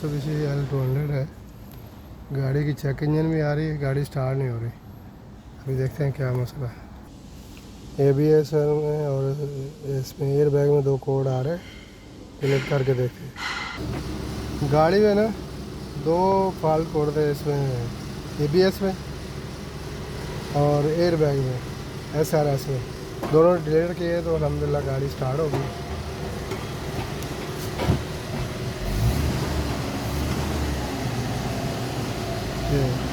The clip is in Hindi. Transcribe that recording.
मित्सुबिशी L200 है। गाड़ी की चेक इंजन भी आ रही है, गाड़ी स्टार्ट नहीं हो रही। अभी देखते हैं क्या मसला है। ABS में और इसमें एयर बैग में 2 कोड आ रहे हैं, कनेक्ट करके देखते हैं। गाड़ी में ना 2 फॉल्ट कोड थे इसमें, ABS में और एयर बैग में, SRS में। दोनों डिलीट किए तो अल्हम्दुलिल्लाह गाड़ी स्टार्ट हो गई। ये